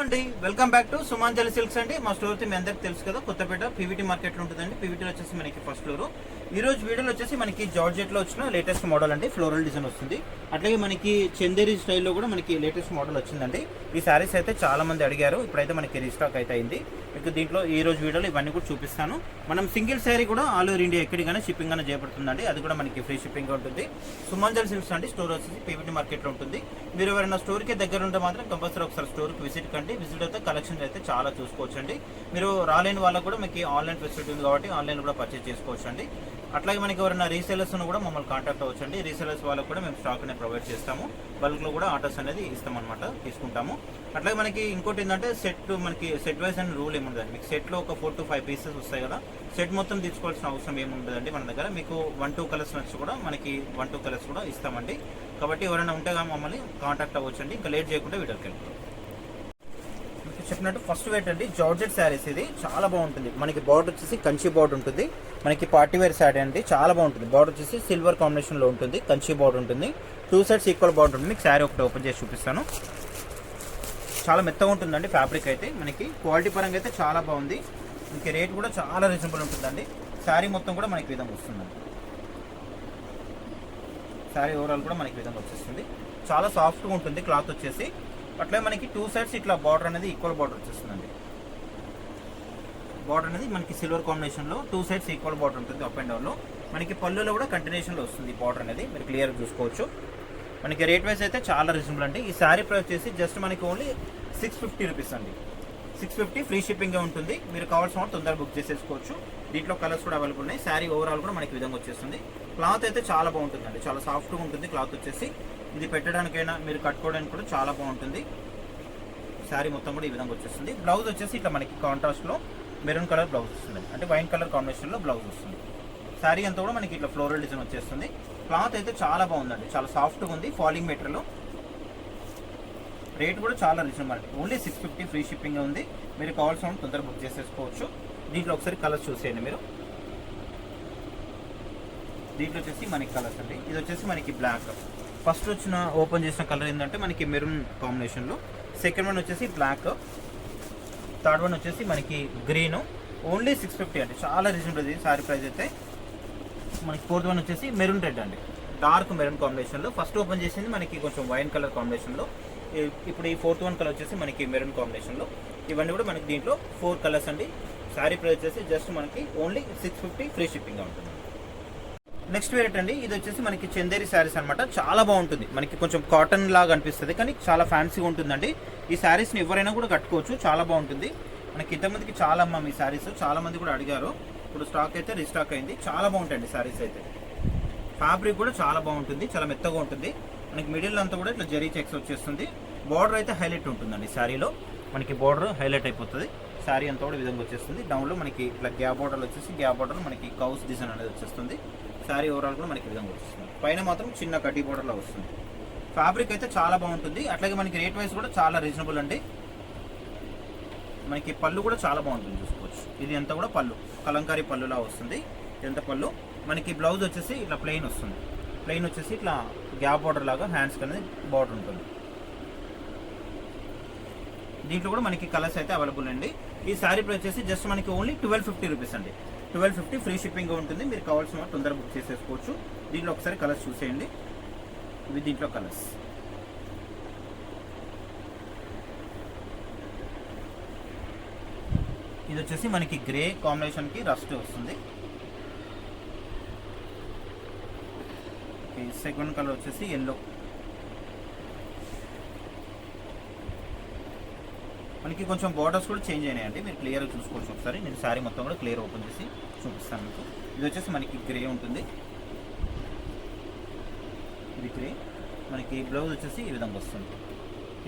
అండి, welcome back to Sumanjali silks అండి. మా స్టోర్ మీ అందరికి తెలుసు కదా, కొత్తపేట పీవీటీ మార్కెట్ లో ఉంటుందండి. పీవీటీలో వచ్చేసి మనకి ఫస్ట్ ఫ్లోర్. ఈ రోజు వీడియోలో వచ్చేసి మనకి జార్జెట్ లో వచ్చిన లేటెస్ట్ మోడల్ అండి, ఫ్లోరల్ డిజైన్ వస్తుంది. అట్లాగే మనకి చందేరి స్టైల్లో కూడా మనకి లేటెస్ట్ మోడల్ వచ్చిందండి. ఈ శారీస్ అయితే చాలా మంది అడిగారు, ఇప్పుడైతే మనకి రీస్టాక్ అయితే అయింది. మీకు దీంట్లో ఈ రోజు వీడియోలో ఇవన్నీ కూడా చూపిస్తాను. మనం సింగిల్ శారీ కూడా ఆల్ ఓవర్ ఇండియా ఎక్కడికైనా షిప్పింగ్ అనేది చేయబడుతుందండి. అది కూడా మనకి ఫ్రీ షిప్పింగ్ ఉంటుంది. సుమాంజలి సిల్క్స్ అండి, స్టోర్ వచ్చేసి పీవీటీ మార్కెట్ లో ఉంటుంది. మీరు ఎవరైనా స్టోర్కి దగ్గర ఉంటే మాత్రం కంపల్సరీ ఒకసారి స్టోర్కి విజిట్ కండి. విజిట్ అయితే కలెక్షన్ అయితే చాలా చూసుకోవచ్చు అండి. మీరు రాలేని వాళ్ళకు కూడా మీకు ఆన్లైన్ ఫెసిలిటీ ఉంది కాబట్టి ఆన్లైన్ కూడా పర్చేస్ చేసుకోవచ్చు అండి. అట్లాగే మనకి ఎవరైనా రీసేలర్స్ కూడా మమ్మల్ని కాంటాక్ట్ అవ్వచ్చు అండి. రీసేలర్స్ వాళ్ళకు కూడా మేము స్టాక్ అనేది ప్రొవైడ్ చేస్తాము. బల్క్లో కూడా ఆర్డర్స్ అనేది ఇస్తామన్నమాట, తీసుకుంటాము. అట్లాగే మనకి ఇంకోటి ఏంటంటే మనకి సెట్ వైజ్ అని రూల్ ఏముండదండి. మీకు సెట్లో ఒక 4 to 5 పీసెస్ వస్తాయి కదా, సెట్ మొత్తం తీసుకోవాల్సిన అవసరం ఏముండదండి. మన దగ్గర మీకు 1-2 కలర్స్ నచ్చి కూడా మనకి 1-2 కలర్స్ కూడా ఇస్తామండి. కాబట్టి ఎవరైనా ఉంటే మమ్మల్ని కాంటాక్ట్ అవ్వచ్చు అండి. ఇంకా లేట్ చేయకుండా వీడియోకి వెళ్తాం. చెప్పినట్టు ఫస్ట్ వెయిట్ అండి, జార్జెట్ శారీస్. ఇది చాలా బాగుంటుంది. మనకి బార్డర్ వచ్చేసి కంచి బార్డర్ ఉంటుంది. మనకి పార్టీ వేర్ శారీ అండి, చాలా బాగుంటుంది. బార్డర్ వచ్చేసి సిల్వర్ కాంబినేషన్ లో ఉంటుంది, కంచి బార్డర్ ఉంటుంది. 2 sides ఈక్వల్ బార్డర్ ఉంటుంది. మీకు శారీ ఒకటి ఓపెన్ చేసి చూపిస్తాను. చాలా మెత్తగా ఉంటుందండి ఫ్యాబ్రిక్ అయితే. మనకి క్వాలిటీ పరంగా అయితే చాలా బాగుంది. మనకి రేట్ కూడా చాలా రీజనబుల్ ఉంటుందండి. శారీ మొత్తం కూడా మనకి విధంగా వస్తుందండి. శారీ ఓవరాల్ కూడా మనకి విధంగా వచ్చేస్తుంది. చాలా సాఫ్ట్గా ఉంటుంది క్లాత్ వచ్చేసి. అట్లే మనకి 2 sides ఇట్లా బార్డర్ అనేది ఈక్వల్ బార్డర్ వచ్చేస్తుందండి. బార్డర్ అనేది మనకి సిల్వర్ కాంబినేషన్లో 2 sides ఈక్వల్ బార్డర్ ఉంటుంది. అప్ అండ్ డౌన్లో మనకి పళ్ళులో కూడా కంటిన్యూషన్లో వస్తుంది బార్డర్ అనేది, మీరు క్లియర్గా చూసుకోవచ్చు. మనకి రేట్ వైజ్ అయితే చాలా రీజనబుల్ అండి. ఈ శారీ ప్రైస్ వచ్చేసి జస్ట్ మనకి ఓన్లీ 650 రూపీస్ అండి. 650 ఫ్రీ షిప్పింగ్ ఉంటుంది. మీరు కావాల్సిన వాళ్ళు తొందరగా బుక్ చేసేసుకోవచ్చు. దీంట్లో కలర్స్ కూడా అవైలబుల్ ఉన్నాయి. శారీ ఓవరాల్ కూడా మనకి విధంగా వచ్చేస్తుంది. క్లాత్ అయితే చాలా బాగుంటుందండి, చాలా సాఫ్ట్గా ఉంటుంది క్లాత్ వచ్చేసి. ఇది పెట్టడానికైనా మీరు కట్టుకోవడానికి కూడా చాలా బాగుంటుంది. శారీ మొత్తం కూడా ఈ విధంగా వచ్చేస్తుంది. బ్లౌజ్ వచ్చేసి ఇట్లా మనకి కాంట్రాస్ట్లో మెరూన్ కలర్ బ్లౌజ్ వస్తుంది, అంటే వైన్ కలర్ కాంబినేషన్లో బ్లౌజ్ వస్తుంది. శారీ అంతా కూడా మనకి ఇట్లా ఫ్లోరల్ డిజైన్ వచ్చేస్తుంది. క్లాత్ అయితే చాలా బాగుందండి, చాలా సాఫ్ట్గా ఉంది. Falling material. రేట్ కూడా చాలా రీజనబుల్ అండి. ఓన్లీ 650 ఫ్రీ షిప్పింగ్ ఉంది. మీరు కావాల్సిన తొందరగా బుక్ చేసేసుకోవచ్చు. దీంట్లో ఒకసారి కలర్స్ చూసేయండి మీరు. దీంట్లో వచ్చేసి మనకి కలర్స్ అండి. ఇది వచ్చేసి మనకి బ్లాక్. ఫస్ట్ వచ్చిన ఓపెన్ చేసిన కలర్ ఏంటంటే మనకి మెరూన్ కాంబినేషన్లో. సెకండ్ వన్ వచ్చేసి బ్లాక్. థర్డ్ వన్ వచ్చేసి మనకి గ్రీన్. ఓన్లీ 650 అండి, చాలా రీజనబుల్ ఇది శారీ ప్రైస్ అయితే. మనకి ఫోర్త్ వన్ వచ్చేసి మెరూన్ రెడ్ అండి, డార్క్ మెరూన్ కాంబినేషన్లో. ఫస్ట్ ఓపెన్ చేసింది మనకి కొంచెం వైన్ కలర్ కాంబినేషన్లో. ఇప్పుడు ఈ ఫోర్త్ వన్ కలర్ వచ్చేసి మనకి మెరూన్ కాంబినేషన్లో. ఇవన్నీ కూడా మనకి దీంట్లో 4 కలర్స్ అండి. శారీ ప్రైస్ వచ్చేసి జస్ట్ మనకి ఓన్లీ 650 ఫ్రీ షిప్పింగ్గా ఉంటుంది. నెక్స్ట్ వేరేట్ అండి, ఇది వచ్చేసి మనకి చందేరి శారీస్ అనమాట. చాలా బాగుంటుంది. మనకి కొంచెం కాటన్ లాగా అనిపిస్తుంది కానీ చాలా ఫ్యాన్సీగా ఉంటుందండి. ఈ శారీస్ని ఎవరైనా కూడా కట్టుకోవచ్చు, చాలా బాగుంటుంది. మనకి ఇంతమందికి చాలా అమ్మాం ఈ శారీస్, చాలా మంది కూడా అడిగారు. ఇప్పుడు స్టాక్ అయితే రీస్టాక్ అయింది. చాలా బాగుంటాయండి శారీస్ అయితే. ఫ్యాబ్రిక్ కూడా చాలా బాగుంటుంది, చాలా మెత్తగా ఉంటుంది. మనకి మిడిల్ అంతా కూడా ఇట్లా జరీ చెక్స్ వచ్చేస్తుంది. బార్డర్ అయితే హైలైట్ ఉంటుందండి శారీలో. మనకి బార్డర్ హైలైట్ అయిపోతుంది. శారీ అంతా కూడా విధంగా వచ్చేస్తుంది. డౌన్లో మనకి ఇట్లా గ్యాప్ బార్డర్లు వచ్చేసి గ్యాప్ బార్డర్ మనకి కౌస్ డిజైన్ అనేది వచ్చేస్తుంది. శారీ ఓవరాల్ కూడా మనకి విధంగా వస్తుంది. పైన మాత్రం చిన్న కడ్డీ బోర్డర్లో వస్తుంది. ఫ్యాబ్రిక్ అయితే చాలా బాగుంటుంది. అట్లాగే మనకి రేట్ వైజ్ కూడా చాలా రీజనబుల్ అండి. మనకి పళ్ళు కూడా చాలా బాగుంటుంది, చూసుకోవచ్చు. ఇది అంతా కూడా పళ్ళు కలంకారీ పళ్ళులా వస్తుంది. ఇదంతా పళ్ళు. మనకి బ్లౌజ్ వచ్చేసి ఇట్లా ప్లెయిన్ వస్తుంది. ప్లెయిన్ వచ్చేసి ఇట్లా గ్యాప్ బార్డర్ లాగా హ్యాండ్స్ అనేది బార్డర్ ఉంటుంది. దీంట్లో కూడా మనకి కలర్స్ అయితే అవైలబుల్ అండి. ఈ శారీ ప్రైస్ వచ్చేసి జస్ట్ మనకి ఓన్లీ 1250 రూపీస్ అండి. 1250 ఫ్రీ షిప్పింగ్ ఉంటుంది. మీరు కావాల్సిన వాళ్ళు తొందరగా బుక్ చేసేసుకోవచ్చు. దీంట్లో ఒకసారి కలర్స్ చూసేయండి. ఇవి దీంట్లో కలర్స్. ఇది వచ్చేసి మనకి గ్రే కాంబినేషన్కి రస్ట్ వస్తుంది. సెకండ్ కలర్ వచ్చేసి ఎల్లో. మనకి కొంచెం బార్డర్స్ కూడా చేంజ్ అయినాయండి, మీరు క్లియర్గా చూసుకోవచ్చు. ఒకసారి నేను శారీ మొత్తం కూడా క్లియర్ ఓపెన్ చేసి చూపిస్తాను మీకు. ఇది వచ్చేసి మనకి గ్రే ఉంటుంది. ఇది గ్రే. మనకి బ్లౌజ్ వచ్చేసి ఈ విధంగా వస్తుంది.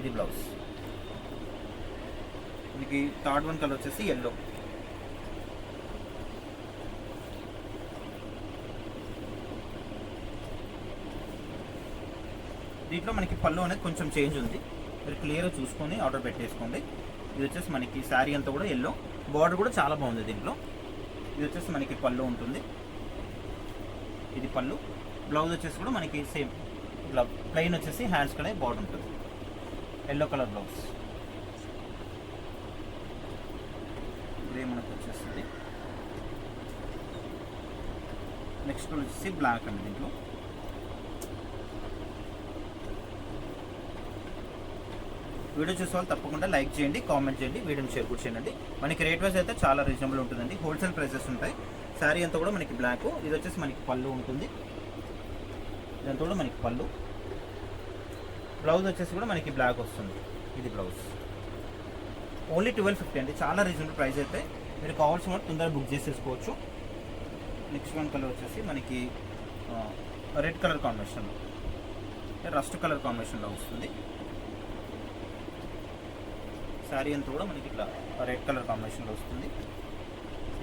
ఇది బ్లౌజ్. మనకి థర్డ్ వన్ కలర్ వచ్చేసి ఎల్లో. దీంట్లో మనకి పళ్ళు అనేది కొంచెం చేంజ్ ఉంది, మీరు క్లియర్గా చూసుకొని ఆర్డర్ పెట్టేసుకోండి. ఇది వచ్చేసి మనకి శారీ అంతా కూడా ఎల్లో. బార్డర్ కూడా చాలా బాగుంది దీంట్లో. ఇది వచ్చేసి మనకి పళ్ళు ఉంటుంది. ఇది పళ్ళు. బ్లౌజ్ వచ్చేసి కూడా మనకి సేమ్ ఇట్లా ప్లెయిన్ వచ్చేసి హ్యాండ్స్ కూడా బార్డర్ ఉంటుంది. Yellow colour blouse. మనకు వచ్చేస్తుంది. నెక్స్ట్ వచ్చేసి బ్లాక్ అండి. దీంట్లో వీడియో చూసే వాళ్ళు తప్పకుండా లైక్ చేయండి, కామెంట్ చేయండి, వీడియోని షేర్ కూడా చేయండి. మనకి రేట్ వైజ్ అయితే చాలా రీజనబుల్ ఉంటుందండి. హోల్సేల్ ప్రైసెస్ ఉంటాయి. శారీ అంతా కూడా మనకి బ్లాక్. ఇది వచ్చేసి మనకి పళ్ళు ఉంటుంది. ఇదంతా కూడా మనకి పళ్ళు. బ్లౌజ్ వచ్చేసి కూడా మనకి బ్లాక్ వస్తుంది. ఇది బ్లౌజ్. ఓన్లీ 1250 అండి. చాలా రీజనబుల్ ప్రైస్ అయితే. మీరు కావాల్సిన వాటి తొందరగా బుక్ చేసేసుకోవచ్చు. నెక్స్ట్ వన్ కలర్ వచ్చేసి మనకి red colour combination, rust colour కాంబినేషన్లో వస్తుంది. శారీ అంతా కూడా మనకి ఇట్లా రెడ్ కలర్ కాంబినేషన్లో వస్తుంది.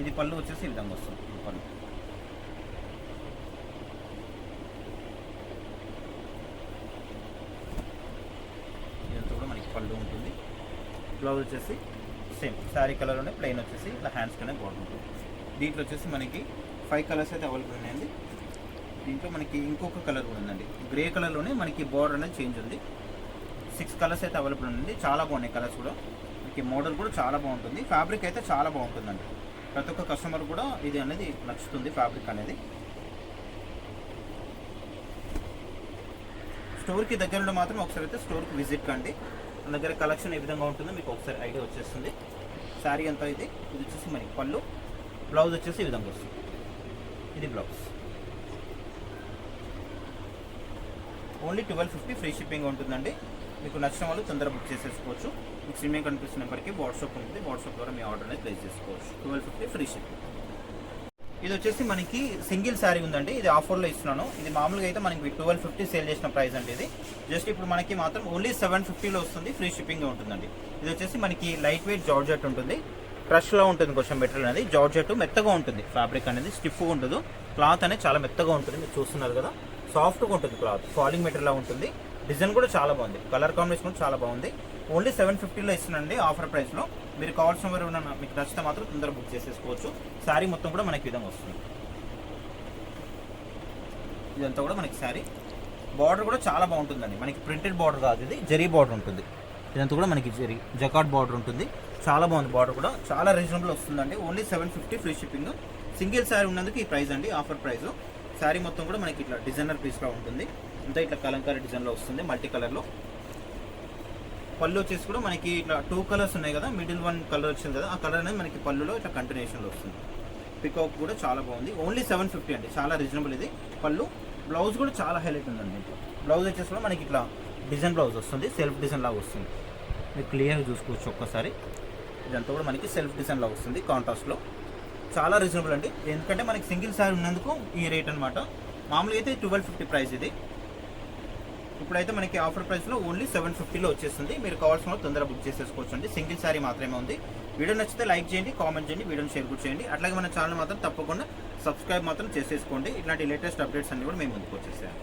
ఇది పళ్ళు వచ్చేసి ఈ విధంగా వస్తుంది. ఇది పళ్ళు. ఇదంతా కూడా మనకి పళ్ళు ఉంటుంది. బ్లౌజ్ వచ్చేసి సేమ్ శారీ కలర్లోనే ప్లెయిన్ వచ్చేసి ఇట్లా హ్యాండ్స్ కనే బోర్డర్ ఉంటుంది. దీంట్లో వచ్చేసి మనకి 5 కలర్స్ అయితే అవైలబుల్ ఉన్నాయండి. దీంట్లో మనకి ఇంకొక కలర్ కూడా ఉందండి. గ్రే కలర్లోనే మనకి బోర్డర్ అనేది చేంజ్ ఉంది. 6 కలర్స్ అయితే అవైలబుల్ ఉంది. చాలా బాగున్నాయి కలర్స్ కూడా. మనకి మోడల్ కూడా చాలా బాగుంటుంది. ఫ్యాబ్రిక్ అయితే చాలా బాగుంటుందండి. ప్రతి ఒక్క కస్టమర్ కూడా ఇది అనేది నచ్చుతుంది ఫ్యాబ్రిక్ అనేది. స్టోర్కి దగ్గరలో మాత్రం ఒకసారి అయితే స్టోర్కి విజిట్ కండి. మన దగ్గర కలెక్షన్ ఏ విధంగా ఉంటుందో మీకు ఒకసారి ఐడియా వచ్చేస్తుంది. శారీ అంతా ఇది వచ్చేసి మనకి పళ్ళు. బ్లౌజ్ వచ్చేసి ఈ విధంగా వస్తుంది. ఇది బ్లౌజ్. ఓన్లీ 1250 ఫ్రీ షిప్పింగ్ ఉంటుందండి. మీకు నచ్చిన వాళ్ళు తొందరగా బుక్ చేసేసుకోవచ్చు. మీకు స్క్రీన్ మీద కనిపిస్తున్న నెంబర్కి వాట్సాప్ ఉంటుంది. వాట్సాప్ ద్వారా మీ ఆర్డర్ అనేది ప్లేస్ చేసుకోవచ్చు. 1250 ఫ్రీ షిప్పింగ్. ఇది వచ్చేసి మనకి సింగిల్ శారీ ఉందండి. ఇది ఆఫర్లో ఇస్తున్నాను. ఇది మామూలుగా అయితే మనకి 1250 సేల్ చేసిన ప్రైస్ అండి. ఇది జస్ట్ ఇప్పుడు మనకి మాత్రం ఓన్లీ 750లో వస్తుంది. ఫ్రీ షిప్పింగ్ ఉంటుందండి. ఇది వచ్చేసి మనకి లైట్ వెయిట్ జార్జెట్ ఉంటుంది. క్రష్లో ఉంటుంది కొంచెం మెటీరియల్ అనేది. జార్జెట్ మెత్తగా ఉంటుంది. ఫ్యాబ్రిక్ అనేది స్టిఫ్గా ఉండదు. క్లాత్ అనేది చాలా మెత్తగా ఉంటుంది. మీరు చూస్తున్నారు కదా, సాఫ్ట్గా ఉంటుంది క్లాత్. ఫాలింగ్ మెటీరియల్ ఉంటుంది. డిజైన్ కూడా చాలా బాగుంది. కలర్ కాంబినేషన్ కూడా చాలా బాగుంది. ఓన్లీ 750లో ఇస్తున్నాండి ఆఫర్ ప్రైస్లో. మీరు కావాల్సిన వారు మీకు నచ్చితే మాత్రం తొందరగా బుక్ చేసేసుకోవచ్చు. శారీ మొత్తం కూడా మనకి విధంగా వస్తుంది. ఇదంతా కూడా మనకి శారీ. బార్డర్ కూడా చాలా బాగుంటుందండి. మనకి ప్రింటెడ్ బార్డర్ కాదు, ఇది జరీ బార్డర్ ఉంటుంది. ఇదంతా కూడా మనకి జరీ జకార్డ్ బార్డర్ ఉంటుంది. చాలా బాగుంది. బార్డర్ కూడా చాలా రీజనబుల్ వస్తుందండి. Only 750 free shipping. Single sari ఉన్నందుకు ఈ ప్రైస్ అండి, ఆఫర్ ప్రైస్. శారీ మొత్తం కూడా మనకి ఇట్లా డిజైనర్ పీస్లో ఉంటుంది. అంతా ఇట్లా కలంకారీ డిజైన్లో వస్తుంది, మల్టీ కలర్లో. పళ్ళు వచ్చేసి కూడా మనకి ఇట్లా 2 కలర్స్ ఉన్నాయి కదా, మిడిల్ 1 కలర్ వచ్చింది కదా, ఆ కలర్ అనేది మనకి పళ్ళులో ఇట్లా కంటిన్యూషన్లో వస్తుంది. పికాక్ కూడా చాలా బాగుంది. ఓన్లీ 750 అండి. చాలా రీజనబుల్ ఇది. పళ్ళు. బ్లౌజ్ కూడా చాలా హైలైట్ ఉందండి. బ్లౌజ్ వచ్చేసి కూడా మనకి ఇట్లా డిజైన్ బ్లౌజ్ వస్తుంది. సెల్ఫ్ డిజైన్ లాగా వస్తుంది. మీరు క్లియర్గా చూసుకోవచ్చు ఒక్కసారి. ఇదంతా కూడా మనకి సెల్ఫ్ డిజైన్ లాగా వస్తుంది కాంట్రాస్ట్లో. చాలా రీజనబుల్ అండి. ఎందుకంటే మనకి సింగిల్ శారీ ఉన్నందుకు ఈ రేట్ అనమాట. మామూలుగా అయితే 1250 ప్రైస్ ఇది. ఇప్పుడైతే మనకి ఆఫర్ ప్రైస్లో ఓన్లీ 750లో వచ్చేస్తుంది. మీరు కావాల్సిన తొందరగా బుక్ చేసేసుకోవచ్చు అండి. సింగిల్ శారీ మాత్రమే ఉంది. వీడియో నచ్చితే లైక్ చేయండి, కామెంట్ చేయండి, వీడియోని షేర్ కూడా చేయండి. అట్లాగే మన ఛానల్ మాత్రం తప్పకుండా సబ్స్క్రైబ్ మాత్రం చేసేసుకోండి. ఇలాంటి లేటెస్ట్ అప్డేట్స్ అన్ని కూడా మేము ముందుకు వచ్చేసాము.